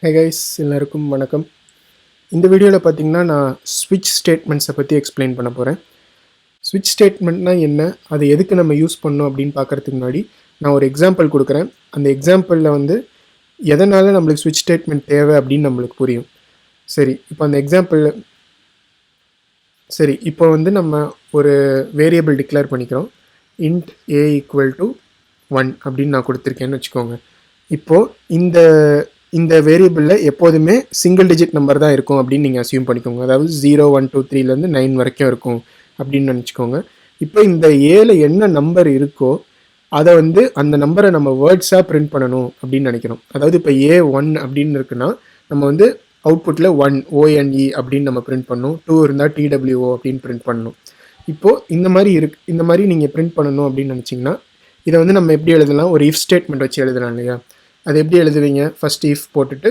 Hey guys, எல்லாருக்கும் வணக்கம். இந்த வீடியோவில் பார்த்தீங்கன்னா நான் ஸ்விட்ச் ஸ்டேட்மெண்ட்ஸை பற்றி எக்ஸ்பிளைன் பண்ண போகிறேன். ஸ்விட்ச் ஸ்டேட்மெண்ட்னா என்ன, அது எதுக்கு நம்ம யூஸ் பண்ணோம் அப்படின்னு பார்க்குறதுக்கு முன்னாடி நான் ஒரு எக்ஸாம்பிள் கொடுக்குறேன். அந்த எக்ஸாம்பிளில் வந்து எதனால் நம்மளுக்கு ஸ்விட்ச் ஸ்டேட்மெண்ட் தேவை அப்படின்னு நம்மளுக்கு புரியும். சரி, இப்போ வந்து நம்ம ஒரு வேரியபிள் டிக்ளேர் பண்ணிக்கிறோம். இன்ட் ஏ ஈக்குவல் டு 1 அப்படின்னு நான் கொடுத்துருக்கேன்னு வச்சுக்கோங்க. இப்போது இந்த வேரியபிளில் எப்போதுமே சிங்கிள் டிஜிட் நம்பர் தான் இருக்கும் அப்படின்னு நீங்கள் அசியூம் பண்ணிக்கோங்க. அதாவது 0 1 2 3லேருந்து 9 வரைக்கும் இருக்கும் அப்படின்னு நினச்சிக்கோங்க. இப்போ இந்த ஏல என்ன நம்பர் இருக்கோ அதை வந்து அந்த நம்பரை நம்ம வேர்ட்ஸாக பிரிண்ட் பண்ணணும் அப்படின்னு நினைக்கிறோம். அதாவது இப்போ A1 அப்படின்னு இருக்குன்னா நம்ம வந்து அவுட்புட்டில் 1 ONE அப்படின்னு நம்ம பிரிண்ட் பண்ணணும். 2 இருந்தால் TWO அப்படின்னு பிரிண்ட் பண்ணணும். இப்போது இந்த மாதிரி நீங்கள் பிரிண்ட் பண்ணணும் அப்படின்னு நினச்சிங்கன்னா இதை வந்து நம்ம எப்படி எழுதலாம், ஒரு இஃப் ஸ்டேட்மெண்ட் வச்சு எழுதலாம் இல்லையா? அது எப்படி எழுதுவீங்க, ஃபஸ்ட் இஃப் போட்டுட்டு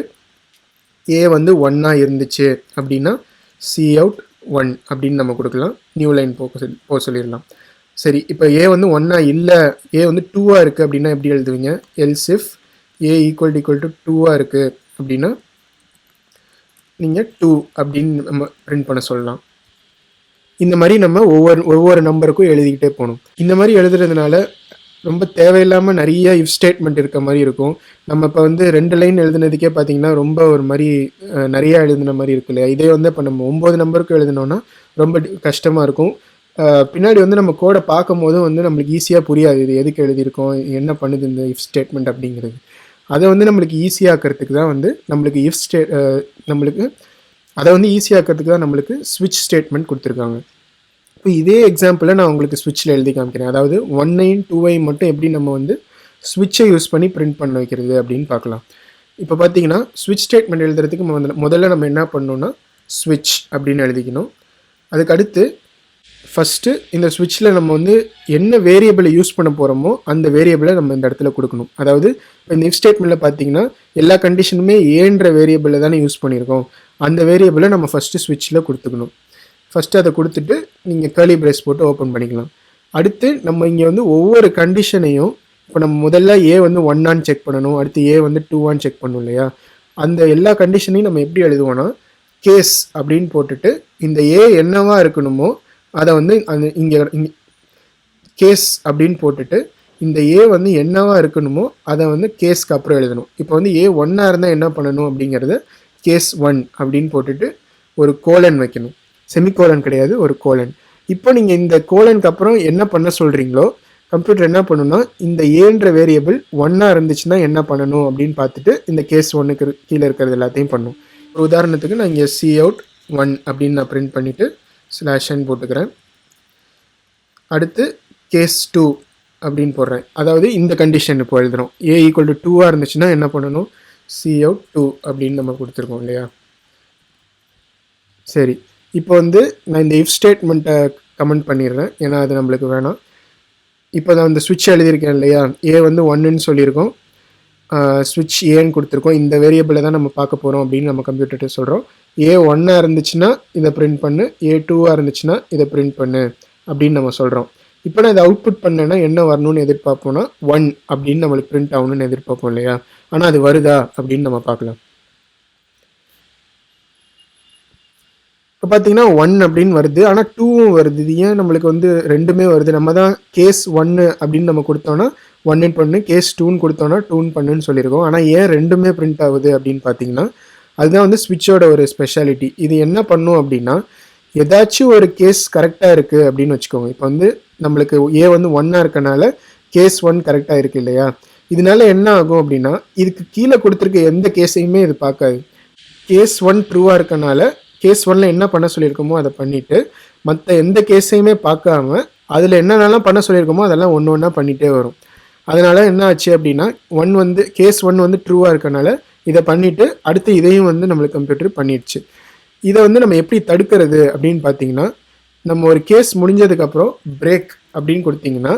ஏ வந்து 1 இருந்துச்சு அப்படின்னா cout 1 அப்படின்னு நம்ம கொடுக்கலாம். நியூ லைன் போக சொல்லிடலாம். சரி, இப்போ ஏ வந்து 1 இல்லை, ஏ வந்து 2 இருக்குது அப்படின்னா எப்படி எழுதுவீங்க, else if a equal to 2 இருக்குது அப்படின்னா நீங்கள் 2 அப்படின்னு நம்ம பிரிண்ட் பண்ண சொல்லலாம். இந்த மாதிரி நம்ம ஒவ்வொரு நம்பருக்கும் எழுதிக்கிட்டே போகணும். இந்த மாதிரி எழுதுறதுனால ரொம்ப தேவையில்லாமல் நிறைய இஃப் ஸ்டேட்மெண்ட் இருக்க மாதிரி இருக்கும். நம்ம இப்போ வந்து 2 லைன் எழுதுனதுக்கே பார்த்தீங்கன்னா ரொம்ப ஒரு மாதிரி நிறையா எழுதுன மாதிரி இருக்கு இல்லையா? இதே வந்து இப்போ நம்ம 9 நம்பருக்கு எழுதினோன்னா ரொம்ப கஷ்டமாக இருக்கும். பின்னாடி வந்து நம்ம கோடை பார்க்கும் போதும் வந்து நம்மளுக்கு ஈஸியாக புரியாது, இது எதுக்கு எழுதியிருக்கோம், என்ன பண்ணுது இந்த இஃப் ஸ்டேட்மெண்ட் அப்படிங்கிறது. அதை வந்து நம்மளுக்கு ஈஸியாக்கிறதுக்கு தான் வந்து நம்மளுக்கு ஸ்விட்ச் ஸ்டேட்மெண்ட் கொடுத்துருக்காங்க. இப்போ இதே எக்ஸாம்பிளை நான் உங்களுக்கு ஸ்விட்சில் எழுதி காமிக்கிறேன். அதாவது 1 2 மட்டும் எப்படி நம்ம வந்து ஸ்விட்சை யூஸ் பண்ணி பிரிண்ட் பண்ண வைக்கிறது அப்படின்னு பார்க்கலாம். இப்போ பார்த்தீங்கன்னா ஸ்விட்ச் ஸ்டேட்மெண்ட் எழுதுறதுக்கு முதல்ல நம்ம என்ன பண்ணணும்னா ஸ்விட்ச் அப்படின்னு எழுதிக்கணும். அதுக்கு அடுத்து ஃபஸ்ட்டு இந்த ஸ்விட்சில் நம்ம வந்து என்ன வேரியபிளை யூஸ் பண்ண போகிறோமோ அந்த வேரியபிளை நம்ம இந்த இடத்துல கொடுக்கணும். அதாவது இப்போ இந்த இஃப் ஸ்டேட்மெண்ட்டில் பார்த்தீங்கன்னா எல்லா கண்டிஷனுமே ஏன்ற வேரியபிளை தானே யூஸ் பண்ணியிருக்கோம். அந்த வேரியபிளை நம்ம ஃபஸ்ட்டு ஸ்விட்சில் கொடுத்துக்கணும். ஃபஸ்ட்டு அதை கொடுத்துட்டு நீங்கள் கர்லி பிரேஸ் போட்டு ஓப்பன் பண்ணிக்கலாம். அடுத்து நம்ம இங்கே வந்து ஒவ்வொரு கண்டிஷனையும் இப்போ நம்ம முதல்ல ஏ வந்து 1 செக் பண்ணணும், அடுத்து ஏ வந்து 2 செக் பண்ணணும் இல்லையா? அந்த எல்லா கண்டிஷனையும் நம்ம எப்படி எழுதுவோன்னா கேஸ் அப்படின்னு போட்டுட்டு இந்த ஏ என்னவா இருக்கணுமோ அதை வந்து இங்கே கேஸ் அப்படின்னு போட்டுட்டு இந்த ஏ வந்து என்னவா இருக்கணுமோ அதை வந்து கேஸ்க்கு அப்புறம் எழுதணும். இப்போ வந்து ஏ 1 இருந்தால் என்ன பண்ணணும் அப்படிங்கிறத கேஸ் 1 அப்படின்னு போட்டுட்டு ஒரு கோலன் வைக்கணும். செமிகோலன் கிடையாது, ஒரு கோலன். இப்போ நீங்கள் இந்த கோலனுக்கு அப்புறம் என்ன பண்ண சொல்கிறீங்களோ கம்ப்யூட்டர் என்ன பண்ணுன்னா இந்த ஏன்ற வேரியபிள் 1 இருந்துச்சுன்னா என்ன பண்ணணும் அப்படின்னு பார்த்துட்டு இந்த கேஸ் 1க்கு கீழே இருக்கிறது எல்லாத்தையும் பண்ணும். ஒரு உதாரணத்துக்கு நான் இங்கே cout 1 அப்படின்னு நான் பிரிண்ட் பண்ணிவிட்டு /n போட்டுக்கிறேன். அடுத்து கேஸ் 2 அப்படின்னு போடுறேன். அதாவது இந்த கண்டிஷன் இப்போ எழுதுகிறோம். ஏ ஈக்குவல் டு 2 இருந்துச்சுன்னா என்ன பண்ணணும், cout 2 அப்படின்னு நம்ம கொடுத்துருக்கோம் இல்லையா? சரி, இப்போ வந்து நான் இந்த இஃப் ஸ்டேட்மெண்ட்டை கமெண்ட் பண்ணிடுறேன், ஏன்னா அது நம்மளுக்கு வேணாம். இப்போ நான் இந்த ஸ்விட்ச் எழுதியிருக்கேன் இல்லையா, ஏ வந்து 1ன்னு சொல்லியிருக்கோம், ஸ்விட்ச் ஏன்னு கொடுத்துருக்கோம். இந்த வேரியபிளை தான் நம்ம பார்க்க போகிறோம் அப்படின்னு நம்ம கம்ப்யூட்டர்கிட்ட சொல்கிறோம். ஏ 1 இருந்துச்சுன்னா இதை பிரிண்ட் பண்ணு, ஏ 2 இருந்துச்சுன்னா இதை பிரிண்ட் பண்ணு அப்படின்னு நம்ம சொல்கிறோம். இப்போ நான் இதை அவுட்புட் பண்ணேன்னா என்ன வரணும்னு எதிர்பார்ப்போம்னா 1 அப்படின்னு நம்மளுக்கு பிரிண்ட் ஆகணும்னு எதிர்பார்ப்போம் இல்லையா? ஆனால் அது வருதா அப்படின்னு நம்ம பார்க்கலாம். இப்போ பார்த்தீங்கன்னா 1 அப்படின்னு வருது, ஆனால் 2வும் வருது. இது ஏன் நம்மளுக்கு வந்து ரெண்டுமே வருது? நம்ம தான் கேஸ் 1 அப்படின்னு நம்ம கொடுத்தோன்னா 1ன்னு பண்ணு, கேஸ் 2ன்னு கொடுத்தோன்னா 2ன்னு பண்ணுன்னு சொல்லியிருக்கோம். ஆனால் ஏன் ரெண்டுமே பிரிண்ட் ஆகுது அப்படின்னு பார்த்தீங்கன்னா அதுதான் வந்து ஸ்விட்சோட ஒரு ஸ்பெஷாலிட்டி. இது என்ன பண்ணும் அப்படின்னா ஏதாச்சும் ஒரு கேஸ் கரெக்டாக இருக்குது அப்படின்னு வச்சுக்கோங்க. இப்போ வந்து நம்மளுக்கு ஏ வந்து 1 இருக்கனால கேஸ் 1 கரெக்டாக இருக்குது இல்லையா? இதனால என்ன ஆகும் அப்படின்னா இதுக்கு கீழே கொடுத்துருக்க எந்த கேஸையுமே இது பார்க்காது. கேஸ் 1 ட்ரூவாக இருக்கனால கேஸ் 1ல் என்ன பண்ண சொல்லியிருக்கோமோ அதை பண்ணிவிட்டு மற்ற எந்த கேஸையுமே பார்க்காம அதில் என்னென்னலாம் பண்ண சொல்லியிருக்கோமோ அதெல்லாம் ஒன்று ஒன்றா பண்ணிகிட்டே வரும். அதனால் என்ன ஆச்சு அப்படின்னா கேஸ் 1 வந்து ட்ரூவாக இருக்கனால இதை பண்ணிவிட்டு அடுத்து இதையும் வந்து நம்மளுக்கு கம்ப்யூட்டர் பண்ணிடுச்சு. இதை வந்து நம்ம எப்படி தடுக்கிறது அப்படின்னு பார்த்தீங்கன்னா நம்ம ஒரு கேஸ் முடிஞ்சதுக்கப்புறம் பிரேக் அப்படின்னு கொடுத்தீங்கன்னா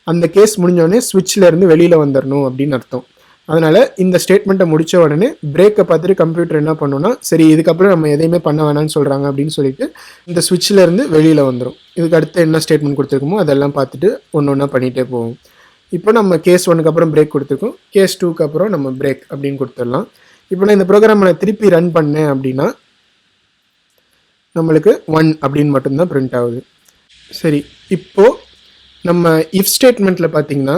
அந்த கேஸ் முடிஞ்சோடனே ஸ்விட்ச்லேருந்து வெளியில் வந்துடணும் அப்படின்னு அர்த்தம். அதனால் இந்த ஸ்டேட்மெண்ட்டை முடித்த உடனே பிரேக்கை பார்த்துட்டு கம்ப்யூட்டர் என்ன பண்ணுன்னா சரி இதுக்கப்புறம் நம்ம எதையுமே பண்ண வேணாம்னு சொல்கிறாங்க அப்படின்னு சொல்லிட்டு இந்த ஸ்விட்சிலேருந்து வெளியில் வந்துடும். இதுக்கு அடுத்து என்ன ஸ்டேட்மெண்ட் கொடுத்துருக்கோமோ அதெல்லாம் பார்த்துட்டு ஒன்று ஒன்றா பண்ணிகிட்டே போவோம். இப்போ நம்ம கேஸ் 1க்கு அப்புறம் பிரேக் கொடுத்துருக்கோம், கேஸ் 2க்கு அப்புறம் நம்ம பிரேக் அப்படின்னு கொடுத்துடலாம். இப்போ நான் இந்த ப்ரோக்ராமை நான் திருப்பி ரன் பண்ணேன் அப்படின்னா நம்மளுக்கு 1 அப்படின்னு மட்டும்தான் பிரிண்ட் ஆகுது. சரி, இப்போது நம்ம இஃப் ஸ்டேட்மெண்ட்டில் பார்த்தீங்கன்னா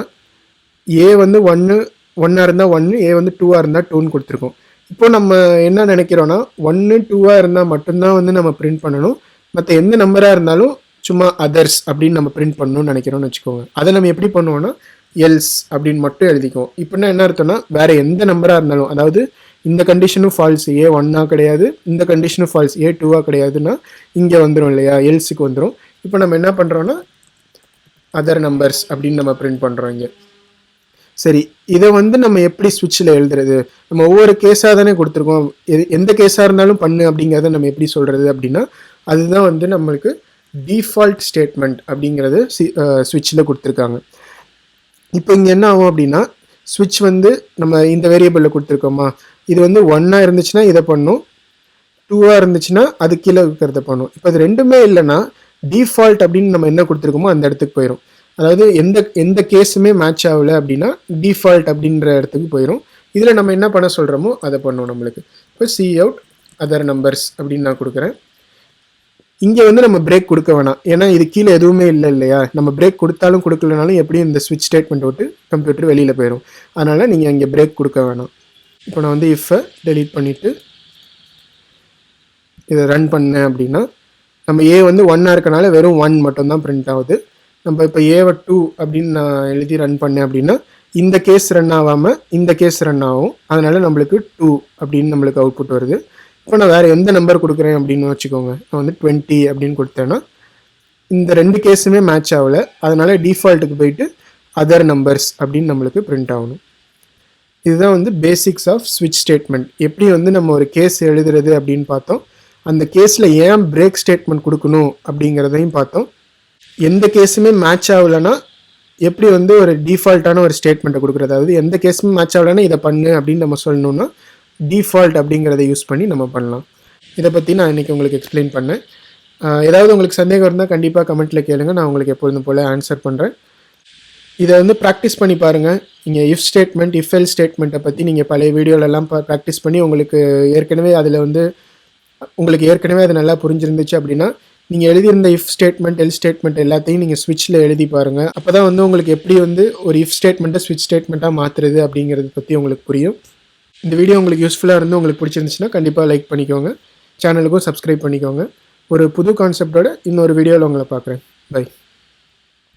ஏ வந்து 1 இருந்தால் 1, ஏ வந்து 2 இருந்தால் 2ன்னு கொடுத்துருக்கோம். இப்போ நம்ம என்ன நினைக்கிறோன்னா 1 2 இருந்தால் மட்டும்தான் வந்து நம்ம பிரிண்ட் பண்ணணும், மற்ற எந்த நம்பராக இருந்தாலும் சும்மா அதர்ஸ் அப்படின்னு நம்ம பிரிண்ட் பண்ணணும்னு நினைக்கிறோம்னு வச்சுக்கோங்க. அதை நம்ம எப்படி பண்ணுவோம்னா எல்ஸ் அப்படின்னு மட்டும் எழுதிக்குவோம். இப்போனா என்ன அர்த்தம்னா வேறு எந்த நம்பராக இருந்தாலும், அதாவது இந்த கண்டிஷனும் ஃபால்ஸ், ஏ 1 கிடையாது, இந்த கண்டிஷனும் ஃபால்ஸ், ஏ 2 கிடையாதுன்னா இங்கே வந்துடும் இல்லையா, எல்ஸுக்கு வந்துடும். இப்போ நம்ம என்ன பண்ணுறோன்னா அதர் நம்பர்ஸ் அப்படின்னு நம்ம பிரிண்ட் பண்ணுறோம் இங்கே. சரி, இதை வந்து நம்ம எப்படி ஸ்விட்சில் எழுதுறது? நம்ம ஒவ்வொரு கேஸாக தானே கொடுத்துருக்கோம், எந்த கேஸாக இருந்தாலும் பண்ணு அப்படிங்கிறத நம்ம எப்படி சொல்கிறது அப்படின்னா அதுதான் வந்து நம்மளுக்கு டிஃபால்ட் ஸ்டேட்மெண்ட் அப்படிங்கிறது ஸ்விட்சில் கொடுத்துருக்காங்க. இப்போ இங்கே என்ன ஆகும் அப்படின்னா ஸ்விட்ச் வந்து நம்ம இந்த வேரியபிளில் கொடுத்துருக்கோமா, இது வந்து 1 இருந்துச்சுன்னா இதை பண்ணும், 2 இருந்துச்சுன்னா அது கீழே இருக்கிறத பண்ணும். இப்போ அது ரெண்டுமே இல்லைன்னா டிஃபால்ட் அப்படின்னு நம்ம என்ன கொடுத்துருக்கோமோ அந்த இடத்துக்கு போயிடும். அதாவது எந்த கேஸுமே மேட்ச் ஆகலை அப்படின்னா டிஃபால்ட் அப்படின்ற இடத்துக்கு போயிடும். இதில் நம்ம என்ன பண்ண சொல்கிறோமோ அதை பண்ணுவோம் நம்மளுக்கு. இப்போ சி அவுட் அதர் நம்பர்ஸ் அப்படின்னு நான் கொடுக்குறேன். இங்கே வந்து நம்ம பிரேக் கொடுக்க வேணாம், ஏன்னா இது கீழே எதுவுமே இல்லை இல்லையா. நம்ம பிரேக் கொடுத்தாலும் கொடுக்கலனாலும் எப்படியும் இந்த ஸ்விட்ச் ஸ்டேட்மெண்ட் விட்டு கம்ப்யூட்டர் வெளியில் போயிடும். அதனால் நீங்கள் இங்கே பிரேக் கொடுக்க வேணாம். இப்போ நான் வந்து இஃபை டெலீட் பண்ணிவிட்டு இதை ரன் பண்ணேன் அப்படின்னா நம்ம ஏ வந்து 1 இருக்கனால வெறும் 1 மட்டும்தான் பிரிண்ட் ஆகுது. நம்ம இப்போ ஏவை 2 அப்படின்னு நான் எழுதி ரன் பண்ணேன் அப்படின்னா இந்த கேஸ் ரன் ஆகாமல் இந்த கேஸ் ரன் ஆகும், அதனால் நம்மளுக்கு 2 அப்படின்னு நம்மளுக்கு அவுட்புட் வருது. இப்போ நான் வேறு எந்த நம்பர் கொடுக்குறேன் அப்படின்னு வச்சுக்கோங்க, நான் வந்து 20 அப்படின்னு கொடுத்தேன்னா இந்த 2 கேஸுமே மேட்ச் ஆகலை, அதனால் டிஃபால்ட்டுக்கு போயிட்டு அதர் நம்பர்ஸ் அப்படின்னு நம்மளுக்கு பிரிண்ட் ஆகணும். இதுதான் வந்து பேசிக்ஸ் ஆஃப் ஸ்விட்ச் ஸ்டேட்மெண்ட். எப்படி வந்து நம்ம ஒரு கேஸ் எழுதுறது அப்படின்னு பார்த்தோம், அந்த கேஸில் ஏன் பிரேக் ஸ்டேட்மெண்ட் கொடுக்கணும் அப்படிங்கிறதையும் பார்த்தோம். எந்த கேஸுமே மேட்ச் ஆகலைன்னா எப்படி வந்து ஒரு டிஃபால்ட்டான ஒரு ஸ்டேட்மெண்ட்டை கொடுக்குறது, அதாவது எந்த கேஸுமே மேட்ச் ஆகலைன்னா இதை பண்ணு அப்படின்னு நம்ம சொல்லணும்னா டிஃபால்ட் அப்படிங்கிறத யூஸ் பண்ணி நம்ம பண்ணலாம். இதை பற்றி நான் இன்றைக்கி உங்களுக்கு எக்ஸ்பிளைன் பண்ணேன். ஏதாவது உங்களுக்கு சந்தேகம் இருந்தால் கண்டிப்பாக கமெண்ட்டில் கேளுங்க, நான் உங்களுக்கு எப்பொழுதும் போல் ஆன்சர் பண்ணுறேன். இதை வந்து ப்ராக்டிஸ் பண்ணி பாருங்கள். நீங்கள் இஃப் ஸ்டேட்மெண்ட், இஃப் எல் ஸ்டேட்மெண்ட்டை பற்றி நீங்கள் பழைய வீடியோலெல்லாம் ப்ராக்டிஸ் பண்ணி உங்களுக்கு ஏற்கனவே அது நல்லா புரிஞ்சிருந்துச்சு அப்படின்னா நீங்கள் எழுதியிருந்த இஃப் ஸ்டேட்மெண்ட், எல் ஸ்டேட்மெண்ட் எல்லாத்தையும் நீங்கள் ஸ்விட்சில் எழுதி பாருங்கள். அப்போ தான் வந்து உங்களுக்கு எப்படி வந்து ஒரு இஃப் ஸ்டேட்மெண்ட்டை ஸ்விட்ச் ஸ்டேட்மெண்ட்டாக மாற்றுறது அப்படிங்கிறத பற்றி உங்களுக்கு புரியும். இந்த வீடியோ உங்களுக்கு யூஸ்ஃபுல்லாக இருந்து உங்களுக்கு பிடிச்சிருந்துச்சுன்னா கண்டிப்பாக லைக் பண்ணிக்கோங்க, சேனலுக்கும் சப்ஸ்கிரைப் பண்ணிக்கோங்க. ஒரு புது கான்செப்டோட இன்னொரு வீடியோவில் உங்களை பார்க்குறேன். பை.